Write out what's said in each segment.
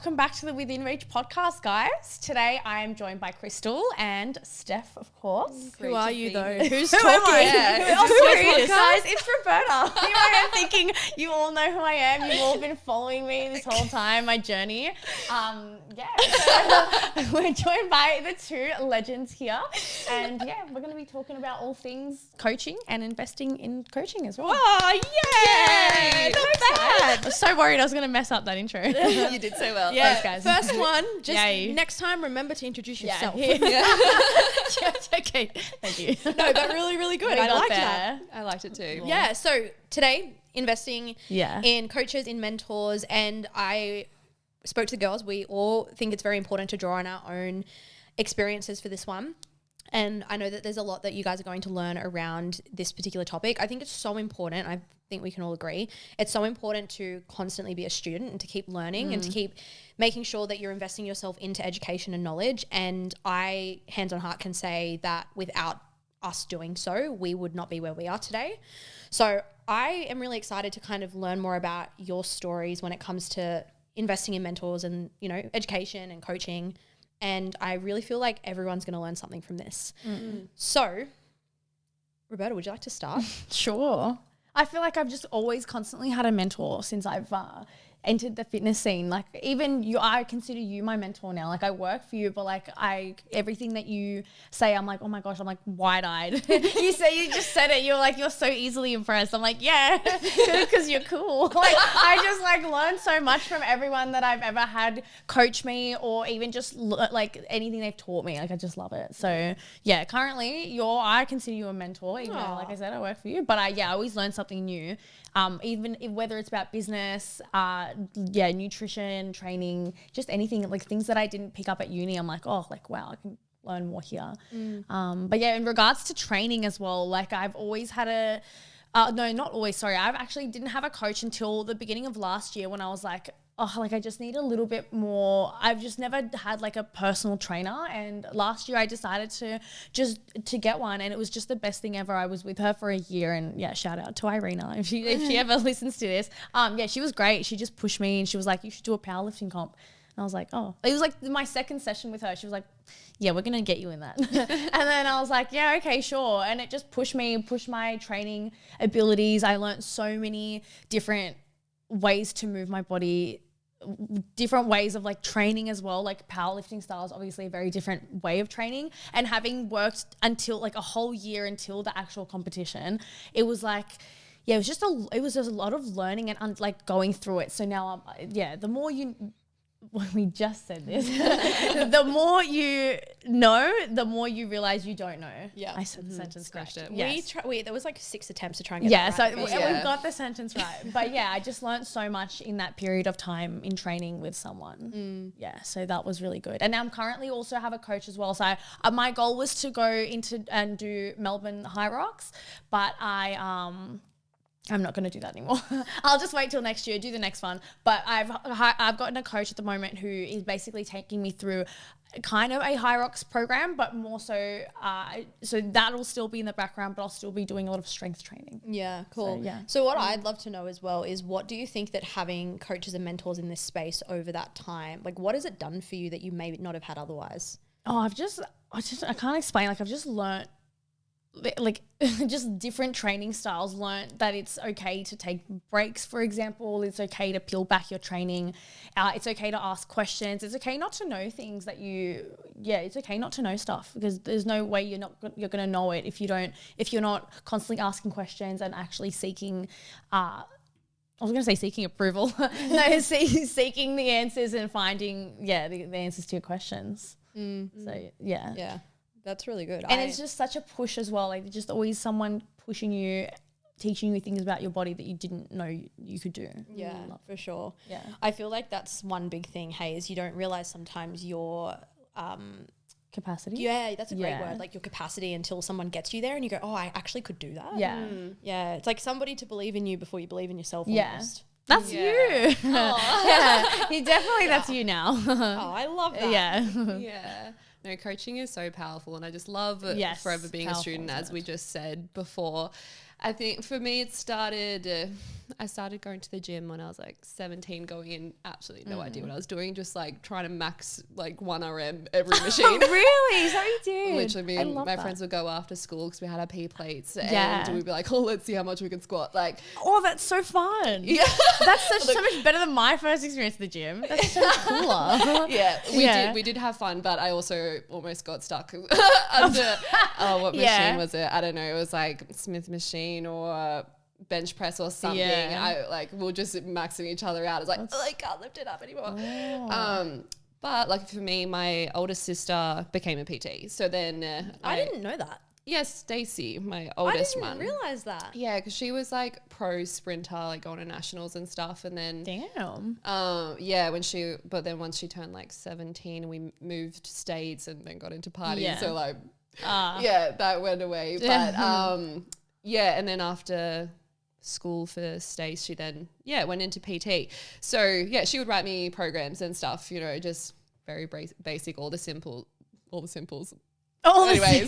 welcome back to the Within Reach podcast, guys. Today I am joined by Krystal and Steph, of course. Who are you though? Who's Who talking? am I? Yeah. Who Who is guys, it's Roberta. Here I am thinking you all know who I am. You've all been following me this whole time, my journey. So we're joined by the two legends here. And yeah, we're going to be talking about all things coaching and investing in coaching as well. Oh, yay! Not bad. I was so worried I was going to mess up that intro. You did so well. Yeah, Thanks, guys. first one. Just Yay. next time, remember to introduce yourself. Okay, thank you. No, but really, really good. We I got like there. that. I liked it too. Yeah. So today, investing Yeah. in coaches, in mentors, and I spoke to the girls. We all think it's very important to draw on our own experiences for this one. And I know that there's a lot that you guys are going to learn around this particular topic. I think it's so important. I think we can all agree. It's so important to constantly be a student and to keep learning and to keep making sure that you're investing yourself into education and knowledge. And I, hands on heart, can say that without us doing so, we would not be where we are today. So I am really excited to kind of learn more about your stories when it comes to investing in mentors and, you know, education and coaching. And I really feel like everyone's going to learn something from this. So, Roberta, would you like to start? Sure. I feel like I've just always constantly had a mentor since I've entered the fitness scene. Like even you, I consider you my mentor now. Like I work for you, but like everything that you say, I'm like, oh my gosh, I'm like wide-eyed. You just said it. You're like, you're so easily impressed. I'm like, yeah, because you're cool. Like I just like learned so much from everyone that I've ever had coach me or even just like anything they've taught me. Like I just love it. So yeah, currently I consider you a mentor, even though, like I said, I work for you. But I always learn something new. Even whether it's about business, nutrition, training, just anything, like things that I didn't pick up at uni, I'm like, oh, like, wow, I can learn more here. But yeah, in regards to training as well, like I've always had I've actually didn't have a coach until the beginning of last year when I was like, oh, like I just need a little bit more. I've just never had like a personal trainer. And last year I decided to get one, and it was just the best thing ever. I was with her for a year, and yeah, shout out to Irina if she ever listens to this. She was great. She just pushed me and she was like, you should do a powerlifting comp. And I was like, oh, it was like my second session with her. She was like, yeah, we're going to get you in that. And then I was like, yeah, okay, sure. And it just pushed my training abilities. I learned so many different ways to move my body, different ways of like training as well. Like powerlifting style is obviously a very different way of training, and having worked until like a whole year until the actual competition, it was like, yeah, it was just a lot of learning and like going through it. So now the more we just said this, the more you know, the more you realize you don't know. Yeah. I said the sentence Scratched correct. it. Yes. There was like 6 attempts to try and get that right. We've got the sentence right. But yeah, I just learned so much in that period of time in training with someone. Yeah, so that was really good. And now I'm currently also have a coach as well. So my goal was to go into and do Melbourne High Rocks, but I'm not going to do that anymore. I'll just wait till next year, do the next one. But I've gotten a coach at the moment who is basically taking me through kind of a High Rocks program, but more so, so that'll still be in the background, but I'll still be doing a lot of strength training. Yeah, cool. So what I'd love to know as well is, what do you think that having coaches and mentors in this space over that time, like what has it done for you that you may not have had otherwise? Oh, I can't explain. Like I've just learnt, like just different training styles, learnt that it's okay to take breaks, for example. It's okay to peel back your training. It's okay to ask questions. It's okay not to know things that it's okay not to know stuff, because there's no way you're going to know it if you're not constantly asking questions and actually seeking, I was going to say seeking approval. No, seeking the answers and finding, the answers to your questions. So, yeah. Yeah. That's really good. And it's just such a push as well. Like just always someone pushing you, teaching you things about your body that you didn't know you could do. Yeah, for sure. Yeah. I feel like that's one big thing, is you don't realize sometimes your capacity. Yeah, that's a great word. Like your capacity, until someone gets you there and you go, oh, I actually could do that. Yeah. Yeah. It's like somebody to believe in you before you believe in yourself. Yeah. Almost. That's you. Yeah. You definitely, that's you now. Oh, I love that. Yeah. Yeah. No, coaching is so powerful, and I just love Yes, forever being a student, as we just said before. I think for me it started, I started going to the gym when I was like 17, going in absolutely no idea what I was doing, just like trying to max like 1 RM every machine. Really? Is that what you did? Literally, me I and love my that. friends would go after school because we had our P plates Yeah. and we'd be like, oh, let's see how much we can squat. Like, Oh, that's so fun. yeah. That's so much better than my first experience at the gym. That's so much cooler. Yeah, Yeah. we did have fun, but I also almost got stuck under what machine Yeah. was it? I don't know. It was like Smith machine or bench press or something. Yeah. I like we were just maxing each other out. It's like I can't lift it up anymore. Oh. But like for me, my older sister became a PT. So then I didn't know that. Yes, Stacey, my I oldest didn't one. realize that. Yeah, because she was like pro sprinter, like going to nationals and stuff, and then Damn. yeah, but then once she turned like 17, we moved states and then got into partying. Yeah. So like, yeah, that went away. But yeah, and then after school for Stace, she then went into PT. So yeah, she would write me programs and stuff. You know, just very basic, all the simples. Oh, Anyways.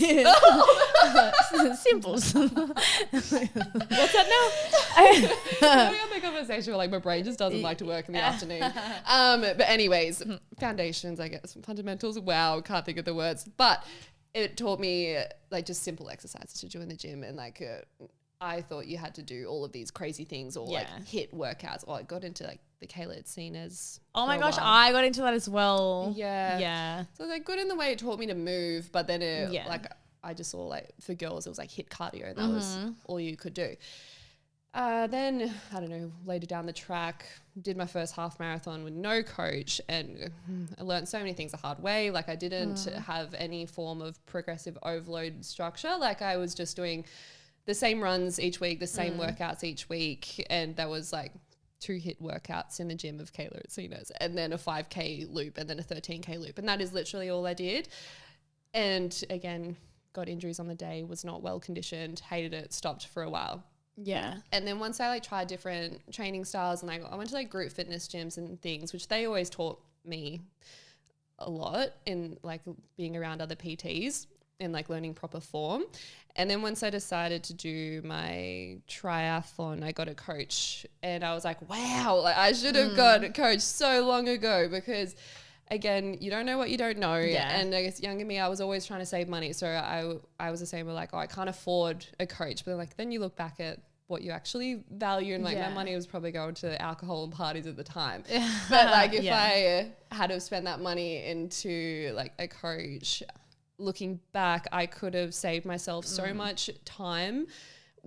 Simples. What's that now? Having a conversation where like my brain just doesn't like to work in the afternoon. But anyways, foundations, I guess, fundamentals. Wow, can't think of the words. But it taught me like just simple exercises to do in the gym, and like I thought you had to do all of these crazy things or like hit workouts. Or I got into like the Kayla scene as Oh my gosh, I got into that as well. Yeah. Yeah. So like good in the way it taught me to move, but then it like I just saw like for girls it was like hit cardio and that was all you could do. Then I don't know, later down the track, did my first half marathon with no coach, and I learned so many things the hard way. Like I didn't have any form of progressive overload structure. Like I was just doing the same runs each week, the same workouts each week, and that was like 2 hit workouts in the gym of Kayla at Cena's, and then a 5K loop, and then a 13K loop, and that is literally all I did. And again, got injuries on the day, was not well conditioned, hated it, stopped for a while. Yeah. And then once I like tried different training styles, and I went to like group fitness gyms and things, which they always taught me a lot in like being around other PTs and like learning proper form. And then once I decided to do my triathlon, I got a coach, and I was like, wow, like I should have got a coach so long ago, because again, you don't know what you don't know. Yeah. And I guess younger me, I was always trying to save money. So I was the same with like, oh, I can't afford a coach. But like, then you look back at what you actually value, and like my money was probably going to alcohol and parties at the time. But like if I had to have spent that money into like a coach, looking back, I could have saved myself so much time,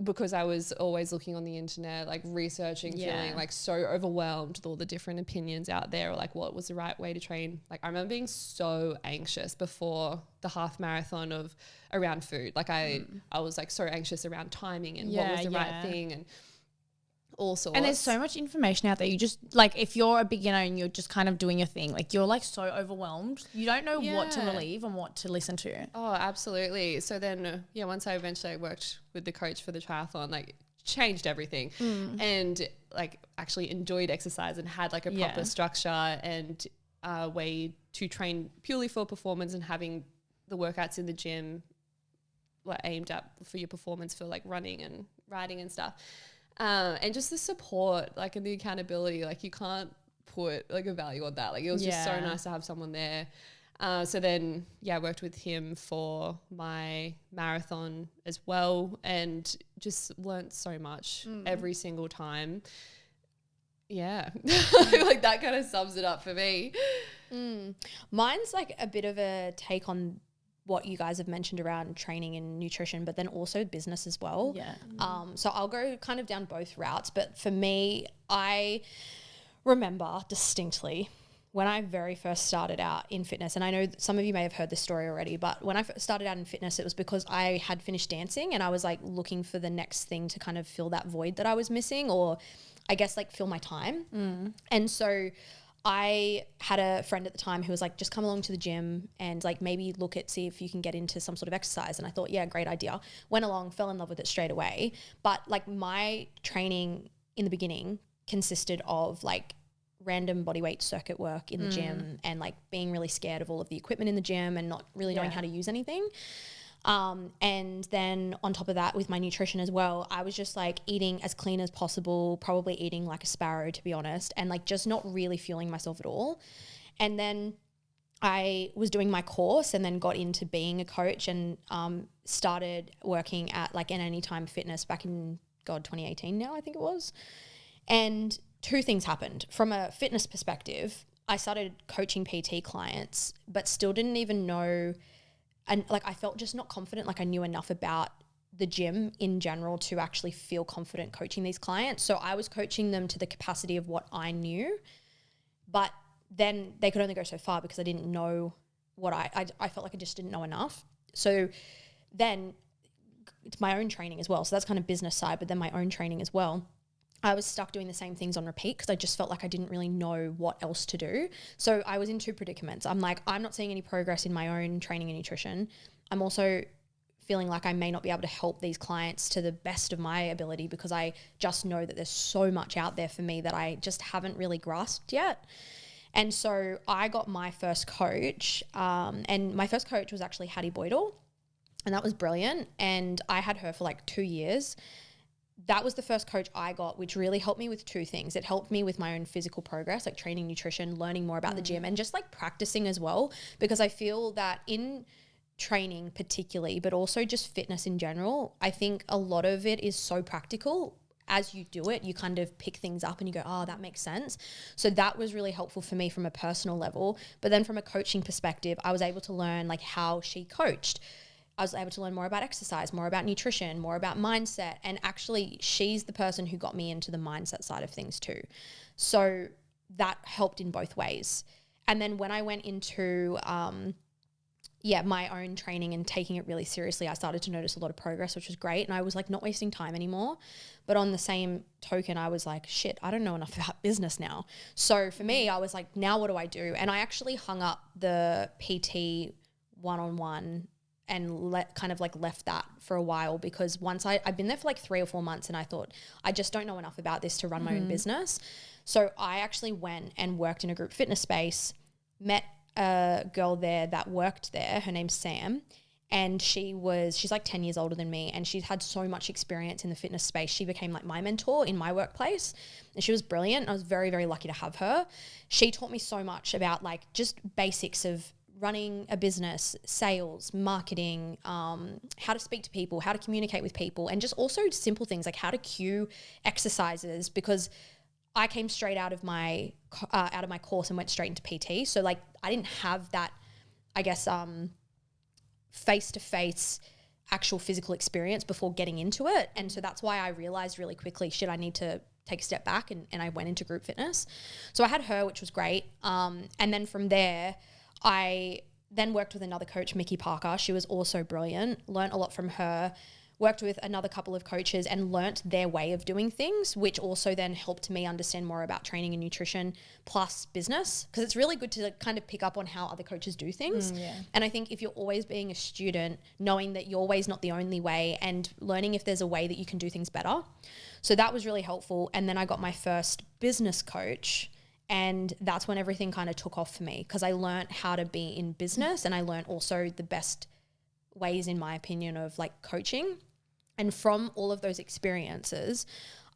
because I was always looking on the internet, like researching, feeling like so overwhelmed with all the different opinions out there, or like what was the right way to train. Like I remember being so anxious before the half marathon around food. Like I was like so anxious around timing and what was the right thing and all sorts. And there's so much information out there. You just like, if you're a beginner and you're just kind of doing your thing, like you're like so overwhelmed. You don't know what to believe and what to listen to. Oh, absolutely. So then, once I eventually worked with the coach for the triathlon, like changed everything, and like actually enjoyed exercise and had like a proper structure and way to train purely for performance, and having the workouts in the gym like aimed at for your performance for like running and riding and stuff. And just the support, like, and the accountability, like you can't put like a value on that. Like it was just so nice to have someone there. So then, I worked with him for my marathon as well, and just learnt so much every single time. Yeah, like that kind of sums it up for me. Mine's like a bit of a take on what you guys have mentioned around training and nutrition, but then also business as well. Yeah. So I'll go kind of down both routes, but for me, I remember distinctly when I very first started out in fitness, and I know some of you may have heard this story already, but when I started out in fitness, it was because I had finished dancing and I was like looking for the next thing to kind of fill that void that I was missing, or I guess like fill my time. And so I had a friend at the time who was like, just come along to the gym and like maybe see if you can get into some sort of exercise. And I thought, yeah, great idea. Went along, fell in love with it straight away. But like my training in the beginning consisted of like random bodyweight circuit work in the gym, and like being really scared of all of the equipment in the gym and not really knowing how to use anything. And then on top of that, with my nutrition as well, I was just like eating as clean as possible, probably eating like a sparrow, to be honest, and like just not really fueling myself at all. And then I was doing my course and then got into being a coach and started working at like an Anytime Fitness back in 2018 now, I think it was. And two things happened. From a fitness perspective, I started coaching PT clients, but still didn't even know, and like I felt just not confident, like I knew enough about the gym in general to actually feel confident coaching these clients. So I was coaching them to the capacity of what I knew, but then they could only go so far because I didn't know what I felt like I just didn't know enough. So then it's my own training as well. So that's kind of business side, but then my own training as well. I was stuck doing the same things on repeat because I just felt like I didn't really know what else to do. So I was in two predicaments. I'm like, I'm not seeing any progress in my own training and nutrition. I'm also feeling like I may not be able to help these clients to the best of my ability because I just know that there's so much out there for me that I just haven't really grasped yet. And so I got my first coach, and my first coach was actually Hattie Boydell, and that was brilliant. And I had her for like 2 years. That was the first coach I got, which really helped me with two things. It helped me with my own physical progress, like training, nutrition, learning more about the gym, and just like practicing as well. Because I feel that in training particularly, but also just fitness in general, I think a lot of it is so practical. As you do it, you kind of pick things up and you go, oh, that makes sense. So that was really helpful for me from a personal level. But then from a coaching perspective, I was able to learn like how she coached. I was able to learn more about exercise, more about nutrition, more about mindset. And actually, she's the person who got me into the mindset side of things too. So that helped in both ways. And then when I went into my own training and taking it really seriously, I started to notice a lot of progress, which was great. And I was like not wasting time anymore. But on the same token, I was like, shit, I don't know enough about business now. So for me, I was like, now what do I do? And I actually hung up the PT one-on-one and left that for a while, because once I'd been there for like 3 or 4 months and I thought, I just don't know enough about this to run my own business. So I actually went and worked in a group fitness space, met a girl there that worked there. Her name's Sam. And she's like 10 years older than me, and she's had so much experience in the fitness space. She became like my mentor in my workplace, and she was brilliant. I was very, very lucky to have her. She taught me so much about like just basics of running a business, sales, marketing, how to speak to people, how to communicate with people, and just also simple things like how to cue exercises, because I came straight out of my course and went straight into PT. So like I didn't have that, I guess, face-to-face actual physical experience before getting into it. And so that's why I realized really quickly, shit, I need to take a step back, and I went into group fitness. So I had her, which was great. And then from there, I then worked with another coach, Mickey Parker. She was also brilliant, learned a lot from her, worked with another couple of coaches and learnt their way of doing things, which also then helped me understand more about training and nutrition plus business, because it's really good to kind of pick up on how other coaches do things. And I think if you're always being a student, knowing that your way is not the only way and learning if there's a way that you can do things better. So that was really helpful. And then I got my first business coach, and that's when everything kind of took off for me, because I learnt how to be in business, and I learnt also the best ways, in my opinion, of like coaching. And from all of those experiences,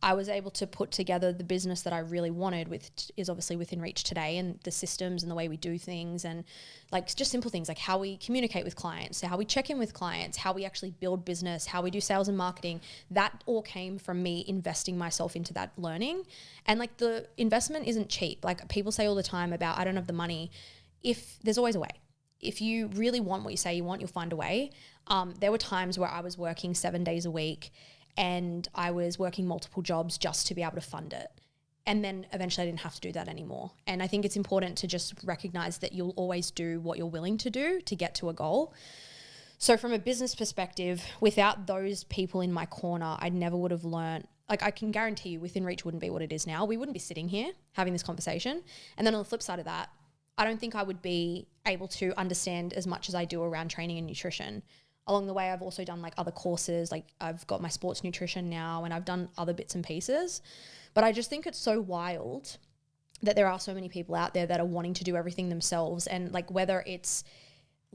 I was able to put together the business that I really wanted, which is obviously within reach today, and the systems and the way we do things, and like just simple things like how we communicate with clients, how we check in with clients, how we actually build business, how we do sales and marketing. That all came from me investing myself into that learning. And like the investment isn't cheap. Like people say all the time about, I don't have the money. If there's always a way. If you really want what you say you want, you'll find a way. There were times where I was working 7 days a week and I was working multiple jobs just to be able to fund it. And then eventually I didn't have to do that anymore. And I think it's important to just recognize that you'll always do what you're willing to do to get to a goal. So from a business perspective, without those people in my corner, I never would have learned. Like I can guarantee you Within Reach wouldn't be what it is now. We wouldn't be sitting here having this conversation. And then on the flip side of that, I don't think I would be able to understand as much as I do around training and nutrition. Along the way, I've also done like other courses, like I've got my sports nutrition now, and I've done other bits and pieces. But I just think it's so wild that there are so many people out there that are wanting to do everything themselves. And like whether it's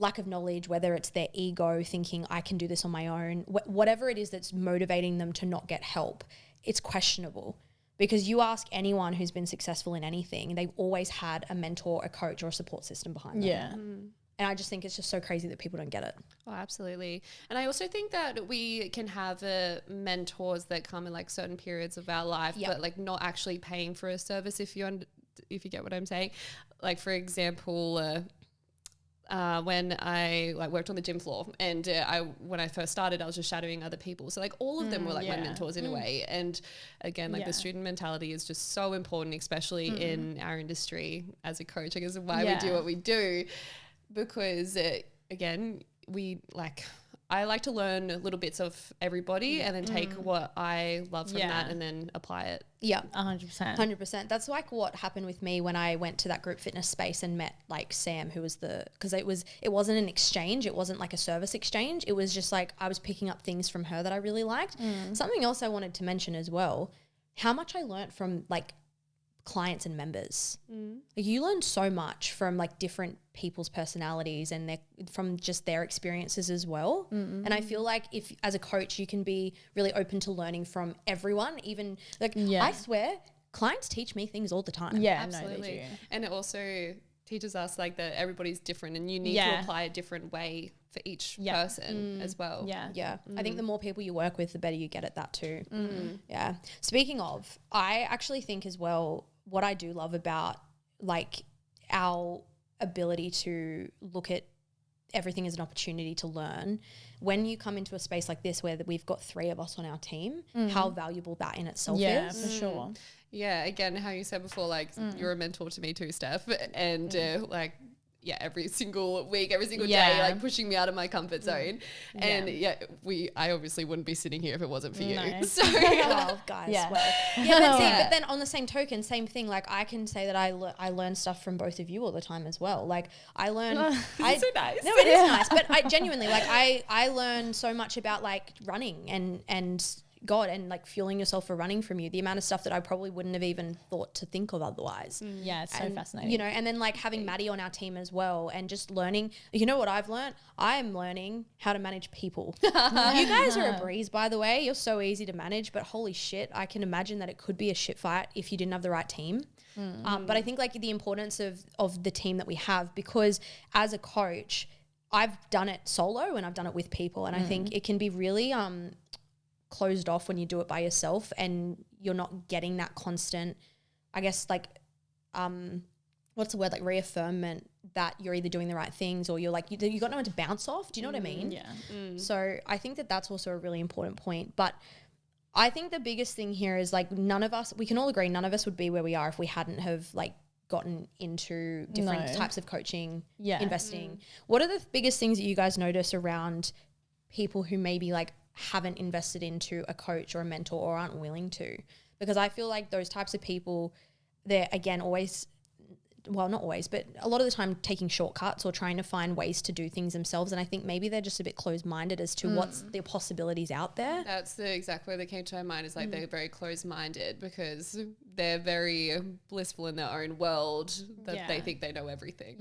lack of knowledge, whether it's their ego thinking I can do this on my own, whatever it is that's motivating them to not get help, it's questionable. Because you ask anyone who's been successful in anything, they've always had a mentor, a coach, or a support system behind them. Yeah. And I just think it's just so crazy that people don't get it. Oh, absolutely. And I also think that we can have mentors that come in like certain periods of our life, but like not actually paying for a service, if you get what I'm saying. Like, for example, when I like worked on the gym floor, and when I first started, I was just shadowing other people. So like all of them were like my mentors in a way. And again, like the student mentality is just so important, especially in our industry as a coach. I guess why we do what we do, because again, I like to learn little bits of everybody and then take what I love from that and then apply it. Yeah, 100%. 100%. That's like what happened with me when I went to that group fitness space and met like Sam, who was because it wasn't an exchange. It wasn't like a service exchange. It was just like I was picking up things from her that I really liked. Something else I wanted to mention as well, how much I learned from like clients and members. Like, you learn so much from like different people's personalities and from just their experiences as well. And I feel like if as a coach you can be really open to learning from everyone, even like I swear clients teach me things all the time. Yeah, absolutely. No, they do. And it also teaches us like that everybody's different and you need to apply a different way for each person as well. Yeah. I think the more people you work with, the better you get at that too. Yeah. Speaking of, I actually think as well, what I do love about like our ability to look at everything as an opportunity to learn, when you come into a space like this where we've got 3 of us on our team, how valuable that in itself is. Yeah, for sure. Yeah, again, how you said before, like you're a mentor to me too, Steph, and every single week, every single day, like pushing me out of my comfort zone. And I obviously wouldn't be sitting here if it wasn't for you. So well, guys, but then on the same token, same thing, like I can say that I learn stuff from both of you all the time as well. Like I learn it's so nice. No, it is nice, but I genuinely like I learn so much about like running and God, and like fueling yourself for running from you, the amount of stuff that I probably wouldn't have even thought to think of otherwise. Yeah, it's so fascinating. You know, and then like having Maddie on our team as well, and just learning, you know what I've learned? I'm learning how to manage people. You guys are a breeze, by the way. You're so easy to manage, but holy shit, I can imagine that it could be a shit fight if you didn't have the right team. But I think like the importance of the team that we have, because as a coach, I've done it solo and I've done it with people, and I think it can be really closed off when you do it by yourself and you're not getting that constant, I guess, like what's the word, like reaffirmment that you're either doing the right things or you're like you got no one to bounce off. Do you know what I mean? So I think that that's also a really important point. But I think the biggest thing here is like we can all agree none of us would be where we are if we hadn't have like gotten into different types of coaching, investing. What are the biggest things that you guys notice around people who maybe like haven't invested into a coach or a mentor or aren't willing to? Because I feel like those types of people, they're again always, well, not always, but a lot of the time taking shortcuts or trying to find ways to do things themselves. And I think maybe they're just a bit closed-minded as to what's the possibilities out there. That's the exact word that came to my mind, is like they're very closed-minded because they're very blissful in their own world that they think they know everything.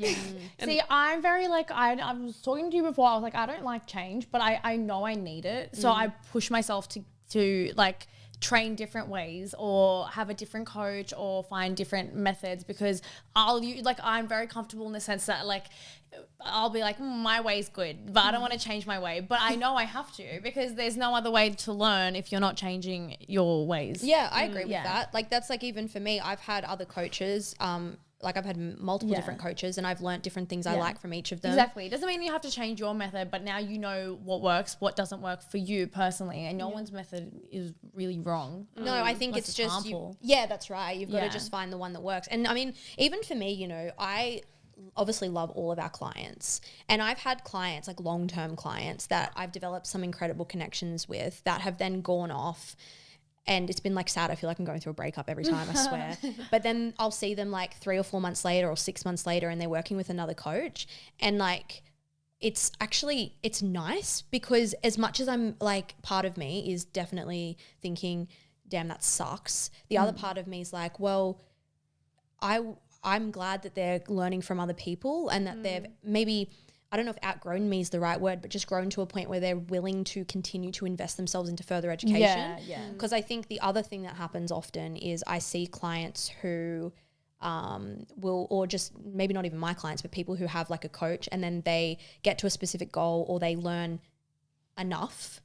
See, I'm very like, I was talking to you before, I was like, I don't like change, but I know I need it. So I push myself to like train different ways or have a different coach or find different methods, because I'm very comfortable in the sense that like I'll be like, my way's good, but I don't want to change my way, but I know I have to, because there's no other way to learn if you're not changing your ways. Yeah, I agree with that. Like that's like, even for me, I've had other coaches, like I've had multiple different coaches and I've learnt different things I like from each of them. Exactly. It doesn't mean you have to change your method, but now you know what works, what doesn't work for you personally, and no one's method is really wrong. No, I think it's just, that's right. You've got to just find the one that works. And I mean, even for me, you know, I obviously love all of our clients, and I've had clients, like long-term clients that I've developed some incredible connections with that have then gone off. And it's been like sad. I feel like I'm going through a breakup every time, I swear. But then I'll see them like 3 or 4 months later or 6 months later, and they're working with another coach. And like, it's nice, because as much as I'm like, part of me is definitely thinking, damn, that sucks. The other part of me is like, well, I'm glad that they're learning from other people and that they've maybe I don't know if outgrown me is the right word, but just grown to a point where they're willing to continue to invest themselves into further education. Because I think the other thing that happens often is I see clients who will, or just maybe not even my clients, but people who have like a coach, and then they get to a specific goal or they learn enough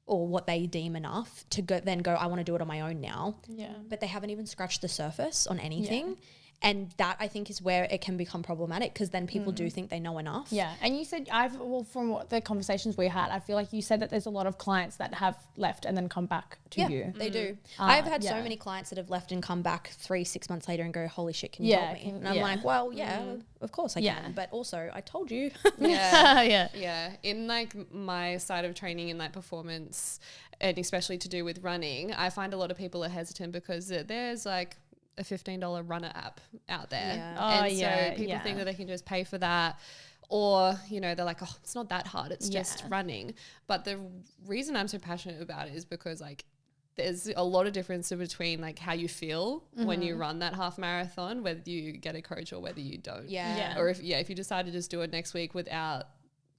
or what they deem enough to then go, I want to do it on my own now. Yeah. But they haven't even scratched the surface on anything. Yeah. And that I think is where it can become problematic, because then people do think they know enough. Yeah. And you said, from what the conversations we had, I feel like you said that there's a lot of clients that have left and then come back to you. They do. I've had so many clients that have left and come back 3-6 months later and go, holy shit, can you help me? And I'm like, well, of course I can. But also I told you. Yeah. In like my side of training in like performance, and especially to do with running, I find a lot of people are hesitant because there's like a $15 runner app out there. And so people think that they can just pay for that, or, you know, they're like, oh, it's not that hard. It's just running. But the reason I'm so passionate about it is because like there's a lot of difference between like how you feel when you run that half marathon, whether you get a coach or whether you don't. Or if you decide to just do it next week without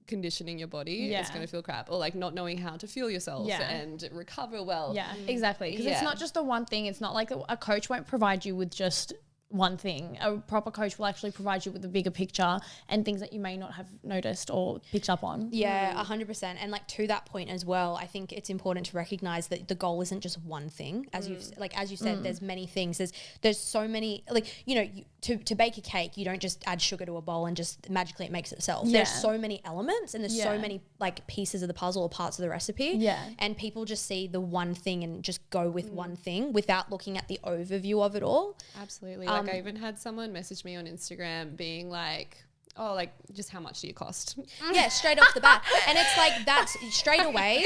conditioning your body, it's going to feel crap, or like not knowing how to feel yourself and recover well. Exactly, because it's not just the one thing. It's not like a coach won't provide you with just one thing. A proper coach will actually provide you with a bigger picture and things that you may not have noticed or picked up on. 100%. And like to that point as well, I think it's important to recognize that the goal isn't just one thing. As you said, there's many things. There's so many, like, you know, to bake a cake, you don't just add sugar to a bowl and just magically it makes itself. There's so many elements, and there's so many like pieces of the puzzle or parts of the recipe. And people just see the one thing and just go with one thing without looking at the overview of it all. Absolutely. Like I even had someone message me on Instagram being like, oh, like, just how much do you cost? Yeah, straight off the bat. And it's like, that's straight away.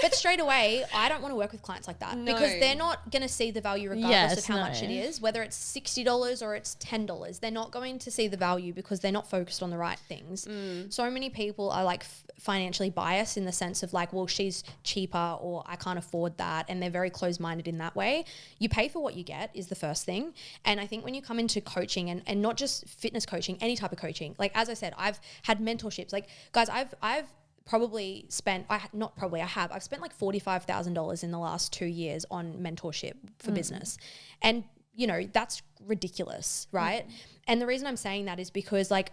But straight away, I don't want to work with clients like that, because they're not going to see the value regardless of how much it is, whether it's $60 or it's $10. They're not going to see the value because they're not focused on the right things. So many people are like financially biased in the sense of like, well, she's cheaper or I can't afford that. And they're very closed-minded in that way. You pay for what you get is the first thing. And I think when you come into coaching and not just fitness coaching, any type of coaching, like as I said, I've had mentorships. Like, guys, I've probably spent, I've spent like $45,000 in the last 2 years on mentorship for business. And, you know, that's ridiculous, right? And the reason I'm saying that is because like,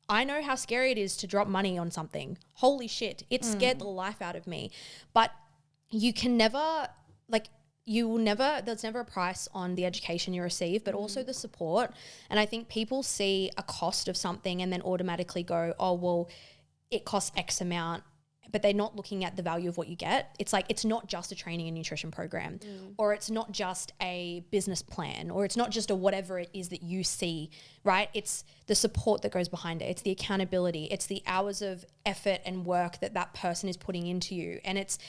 I know how scary it is to drop money on something. Holy shit. It scared the life out of me. But you can never, like, there's never a price on the education you receive, but also the support. And I think people see a cost of something and then automatically go, oh, well, it costs X amount, but they're not looking at the value of what you get. It's like, it's not just a training and nutrition program, or it's not just a business plan, or it's not just a whatever it is that you see, right? It's the support that goes behind it. It's the accountability. It's the hours of effort and work that person is putting into you. And it's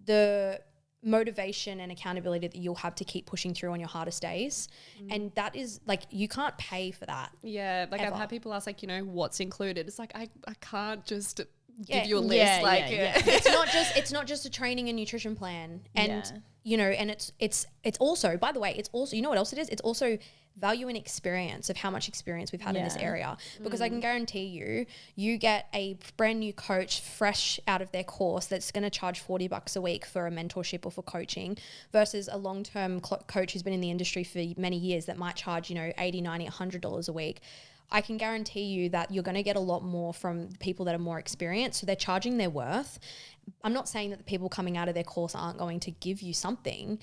the motivation and accountability that you'll have to keep pushing through on your hardest days. And that is like, you can't pay for that. Yeah. Like ever. I've had people ask like, you know, what's included? It's like, I can't just give you a list. It's not just a training and nutrition plan. And, you know, and it's also, by the way, it's also, you know what else it is? It's also value and experience of how much experience we've had in this area. Because I can guarantee you get a brand new coach fresh out of their course that's going to charge $40 a week for a mentorship or for coaching, versus a long-term coach who's been in the industry for many years that might charge, you know, $80, $90, $100 a week. I can guarantee you that you're going to get a lot more from people that are more experienced. So they're charging their worth. I'm not saying that the people coming out of their course aren't going to give you something,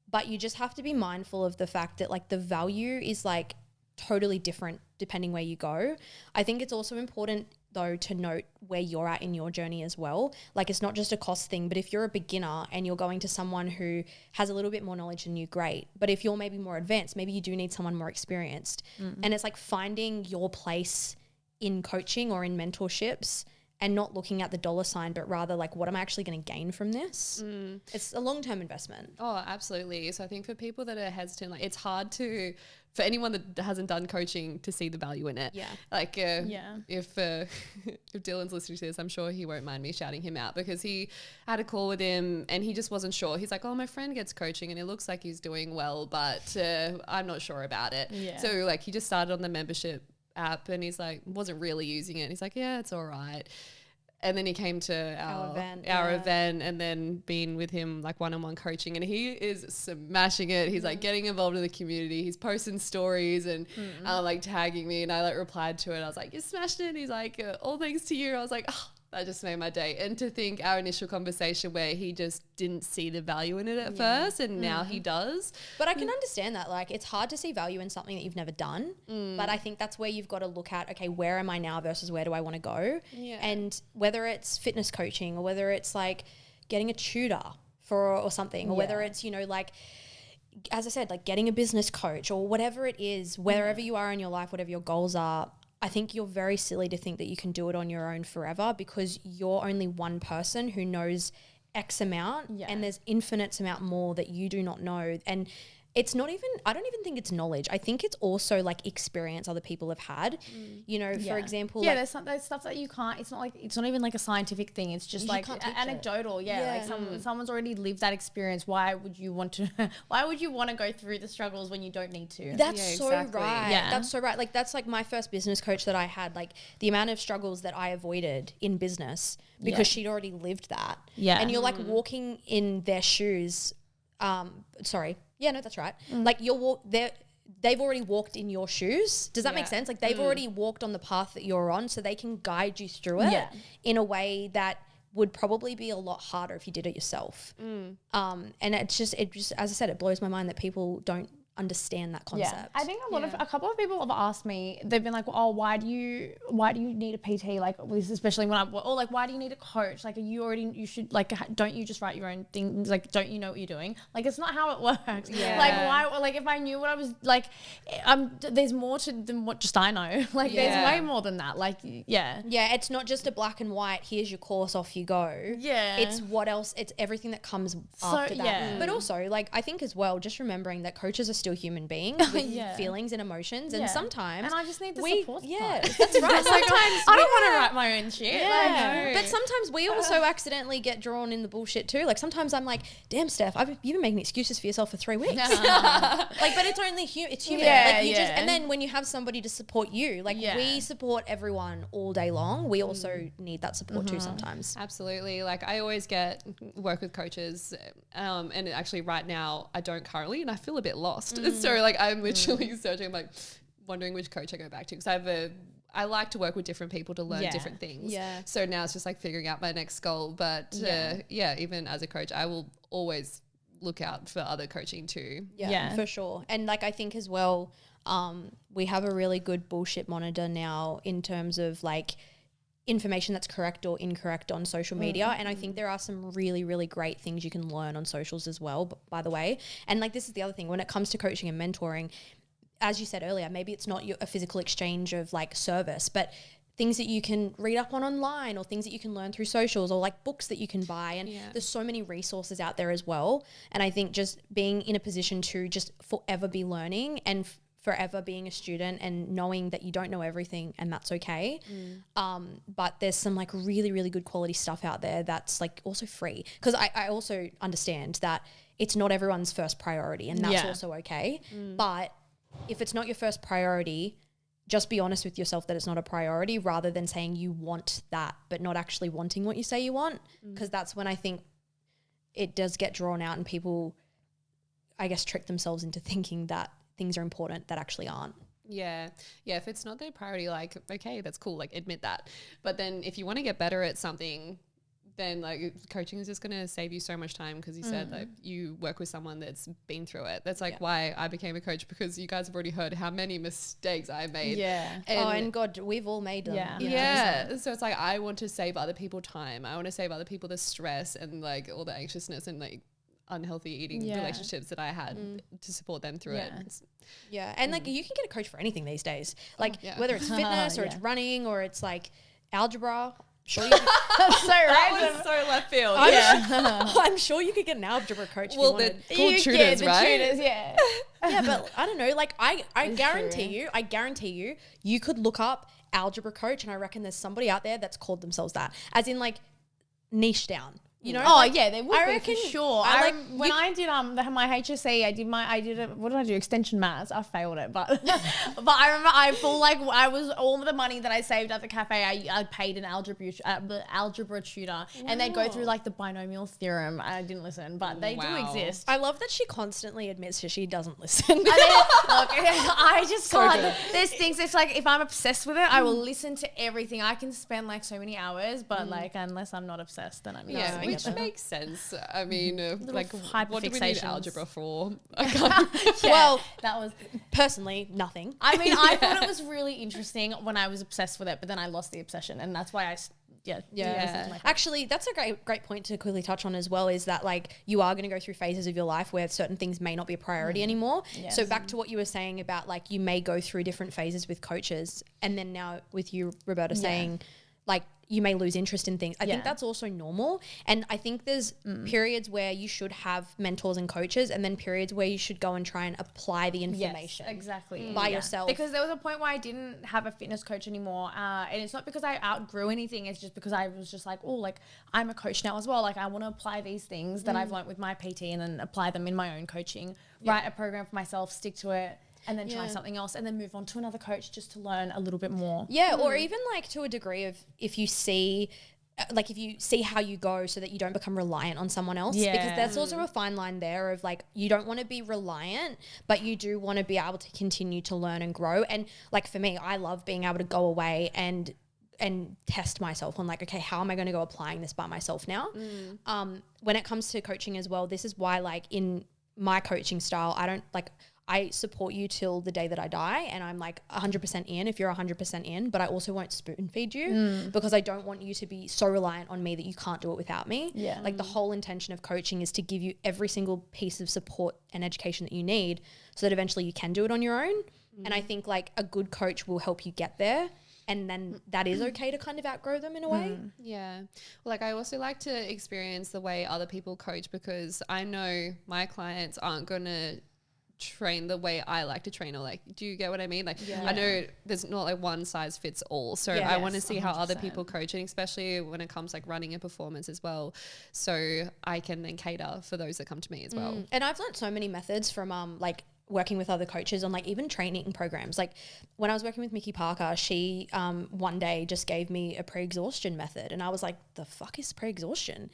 but you just have to be mindful of the fact that like the value is like totally different depending where you go. I think it's also important though to note where you're at in your journey as well. Like, it's not just a cost thing, but if you're a beginner and you're going to someone who has a little bit more knowledge than you, great. But if you're maybe more advanced, maybe you do need someone more experienced. And it's like finding your place in coaching or in mentorships and not looking at the dollar sign, but rather like, what am I actually going to gain from this? It's a long-term investment. Oh, absolutely. So I think for people that are hesitant, like it's hard for anyone that hasn't done coaching to see the value in it. Yeah. Like if Dylan's listening to this, I'm sure he won't mind me shouting him out, because he had a call with him and he just wasn't sure. He's like, oh, my friend gets coaching and it looks like he's doing well, but I'm not sure about it. Yeah. So like he just started on the membership app, and he's like, wasn't really using it. He's like, yeah, it's all right. And then he came to our event, and then been with him like one-on-one coaching, and he is smashing it. He's like getting involved in the community. He's posting stories and like tagging me, and I like replied to it. I was like, you smashed it. And he's like, all thanks to you. I was like, oh, that just made my day. And to think our initial conversation where he just didn't see the value in it at first, and now he does. But I can understand that. Like, it's hard to see value in something that you've never done. But I think that's where you've got to look at, okay, where am I now versus where do I want to go? Yeah. And whether it's fitness coaching or whether it's like getting a tutor or something, or whether it's, you know, like, as I said, like getting a business coach or whatever it is, wherever you are in your life, whatever your goals are, I think you're very silly to think that you can do it on your own forever, because you're only one person who knows X amount and there's infinite amount more that you do not know. And it's not even, I don't even think it's knowledge. I think it's also like experience other people have had, you know, for example. Yeah, there's stuff that you can't, it's not even like a scientific thing. It's just like anecdotal. Like someone's already lived that experience. Why would you want to go through the struggles when you don't need to? That's so right. Yeah. That's so right. Like, that's like my first business coach that I had, like the amount of struggles that I avoided in business because she'd already lived that. Yeah. And you're like walking in their shoes. Sorry. Yeah, no, that's right. Like they've already walked in your shoes. Does that make sense? Like, they've already walked on the path that you're on, so they can guide you through it in a way that would probably be a lot harder if you did it yourself. And it just, as I said, it blows my mind that people don't understand that concept. Yeah. I think a couple of people have asked me, they've been like, oh, why do you need a PT? Like, especially when why do you need a coach? Like, you should, like, don't you just write your own things? Like, don't you know what you're doing? Like, it's not how it works. Yeah. Like, why, like, if I knew what I was, like, there's more to than what just I know. Like, there's way more than that. Like, Yeah, it's not just a black and white, here's your course, off you go. Yeah. It's what else, it's everything that comes after that. Yeah. But also, like, I think as well, just remembering that coaches are still human beings with feelings and emotions, and sometimes, and I just need the support. Yeah, that's right. Sometimes I don't want to write my own shit. Yeah, but sometimes we also accidentally get drawn in the bullshit too. Like, sometimes I'm like, damn, Steph, you've been making excuses for yourself for 3 weeks. Like, but it's only it's human. Like, you just, and then when you have somebody to support you, like we support everyone all day long. We also need that support too sometimes. Absolutely. Like, I always work with coaches, and actually right now I don't currently, and I feel a bit lost. So like, I'm literally searching, like wondering which coach I go back to, because I like to work with different people to learn different things. Yeah. So now it's just like figuring out my next goal. But even as a coach, I will always look out for other coaching too. Yeah, for sure. And like, I think as well, we have a really good bullshit monitor now in terms of like information that's correct or incorrect on social media. And I think there are some really, really great things you can learn on socials as well, by the way. And like, this is the other thing, when it comes to coaching and mentoring, as you said earlier, maybe it's not a physical exchange of like service, but things that you can read up on online, or things that you can learn through socials, or like books that you can buy. And there's so many resources out there as well. And I think just being in a position to just forever be learning and forever being a student, and knowing that you don't know everything, and that's okay. But there's some like really, really good quality stuff out there that's like also free. Because I also understand that it's not everyone's first priority, and that's also okay. But if it's not your first priority, just be honest with yourself that it's not a priority, rather than saying you want that but not actually wanting what you say you want. Because that's when I think it does get drawn out, and people, I guess, trick themselves into thinking that things are important that actually aren't. Yeah. If it's not their priority, like, okay, that's cool. Like, admit that. But then if you want to get better at something, then like, coaching is just going to save you so much time, because you said that you work with someone that's been through it. That's like why I became a coach, because you guys have already heard how many mistakes I made. Yeah. And God, we've all made them. Yeah. So it's like, I want to save other people time. I want to save other people the stress and like all the anxiousness and like unhealthy eating relationships that I had to support them through it. Yeah. And like, you can get a coach for anything these days. Like whether it's fitness or it's running or it's like algebra. Sure you could, that's so random. That was so left field. I'm sure you could get an algebra coach. Well, they're called tutors, right? Tutors, yeah, but I don't know. Like, I guarantee you could look up algebra coach, and I reckon there's somebody out there that's called themselves that, as in like niche down. You know? Oh Like, yeah, they would I be reckon, for sure. When I did my HSC, I did a, what did I do? Extension maths. I failed it, but but I remember I feel like I was all the money that I saved at the cafe. I paid an algebra tutor, and they'd go through like the binomial theorem. I didn't listen, but they do exist. I love that she constantly admits that she doesn't listen. Look, I just can't. There's things. It's like if I'm obsessed with it, I will listen to everything. I can spend like so many hours, but like unless I'm not obsessed, then I'm not. Which makes sense. I mean, like, what do we need algebra for? Well, that was personally nothing. I mean, I thought it was really interesting when I was obsessed with it, but then I lost the obsession, and that's why Actually, that's a great point to quickly touch on as well, is that like you are going to go through phases of your life where certain things may not be a priority anymore. So back to what you were saying about like you may go through different phases with coaches, and then now with you, Roberta, saying like you may lose interest in things. I think that's also normal. And I think there's periods where you should have mentors and coaches, and then periods where you should go and try and apply the information by yourself. Because there was a point where I didn't have a fitness coach anymore. And it's not because I outgrew anything. It's just because I was just like, oh, like I'm a coach now as well. Like I want to apply these things that I've learned with my PT and then apply them in my own coaching, write a program for myself, stick to it, and then try something else, and then move on to another coach just to learn a little bit more. Yeah, or even like to a degree of if you see how you go so that you don't become reliant on someone else. Yeah. Because there's also a fine line there of like, you don't want to be reliant, but you do want to be able to continue to learn and grow. And like for me, I love being able to go away and test myself on like, okay, how am I going to go applying this by myself now? When it comes to coaching as well, this is why like in my coaching style, I support you till the day that I die, and I'm like 100% in if you're 100% in, but I also won't spoon feed you because I don't want you to be so reliant on me that you can't do it without me. Yeah. Like the whole intention of coaching is to give you every single piece of support and education that you need so that eventually you can do it on your own. And I think like a good coach will help you get there. And then that is okay to kind of outgrow them in a way. Yeah. Well, like I also like to experience the way other people coach, because I know my clients aren't going to train the way I like to train, or like, do you get what I mean? Like I know there's not like one size fits all, so I want to see 100%. How other people coach, and especially when it comes like running a performance as well, so I can then cater for those that come to me as well. And I've learned so many methods from like working with other coaches on like even training programs. Like when I was working with Mickey Parker, she one day just gave me a pre-exhaustion method, and I was like, the fuck is pre-exhaustion?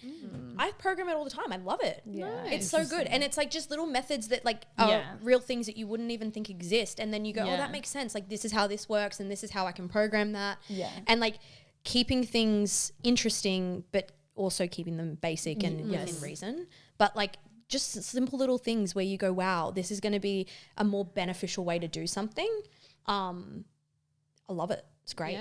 I program it all the time. I love it. It's so good. And it's like just little methods that like are real things that you wouldn't even think exist, and then you go, oh, that makes sense, like this is how this works, and this is how I can program that. And like keeping things interesting but also keeping them basic and within reason, but like just simple little things where you go, wow, this is going to be a more beneficial way to do something. I love it. It's great.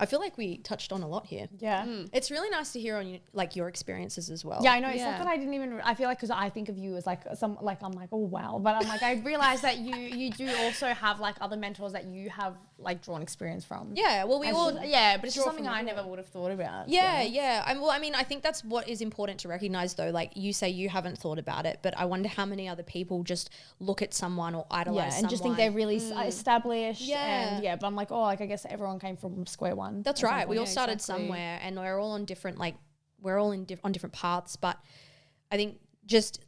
I feel like we touched on a lot here. It's really nice to hear on like your experiences as well. I know. It's not that I didn't even, I feel like, because I think of you as like some, like I'm like, oh wow, but I'm like, I realize that you do also have like other mentors that you have like drawn experience from. Well, we all but it's just something I never would have thought about. I mean, I think that's what is important to recognize though. Like you say you haven't thought about it, but I wonder how many other people just look at someone or idolize someone. And just think they're really established. But I'm like, oh, like I guess everyone came from square one. That's right. We all started somewhere, and we're all on different, like we're all on different paths. But I think just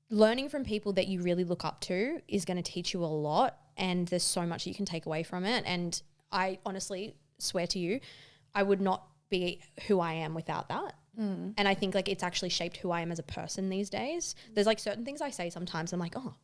learning from people that you really look up to is going to teach you a lot, and there's so much you can take away from it. And I honestly swear to you, I would not be who I am without that. And I think like it's actually shaped who I am as a person these days. There's like certain things I say sometimes I'm like, oh,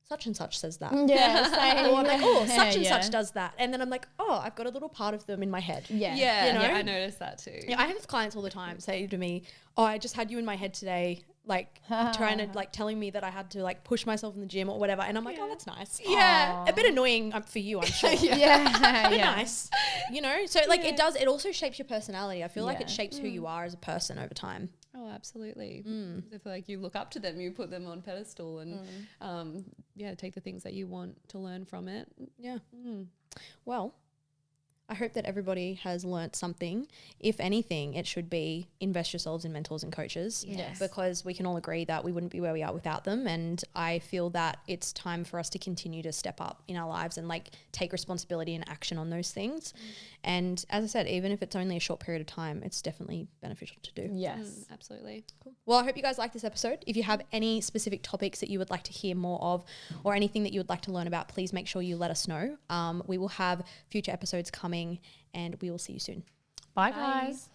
such and such says that. Same. Or I'm like, oh, such and such does that. And then I'm like, oh, I've got a little part of them in my head. You know? I noticed that too. I have clients all the time say to me, oh, I just had you in my head today, like trying to like telling me that I had to like push myself in the gym or whatever. And I'm like, oh, that's nice. A bit annoying for you, I'm sure. A bit nice, you know? So like it also shapes your personality. I feel like it shapes who you are as a person over time. Oh, absolutely. I feel like you look up to them, you put them on pedestal, and take the things that you want to learn from it. Well, I hope that everybody has learnt something. If anything, it should be invest yourselves in mentors and coaches. Yes. Because we can all agree that we wouldn't be where we are without them. And I feel that it's time for us to continue to step up in our lives and like take responsibility and action on those things. And as I said, even if it's only a short period of time, it's definitely beneficial to do. Yes. Absolutely. Cool. Well, I hope you guys like this episode. If you have any specific topics that you would like to hear more of or anything that you would like to learn about, please make sure you let us know. We will have future episodes coming and we will see you soon. Bye guys.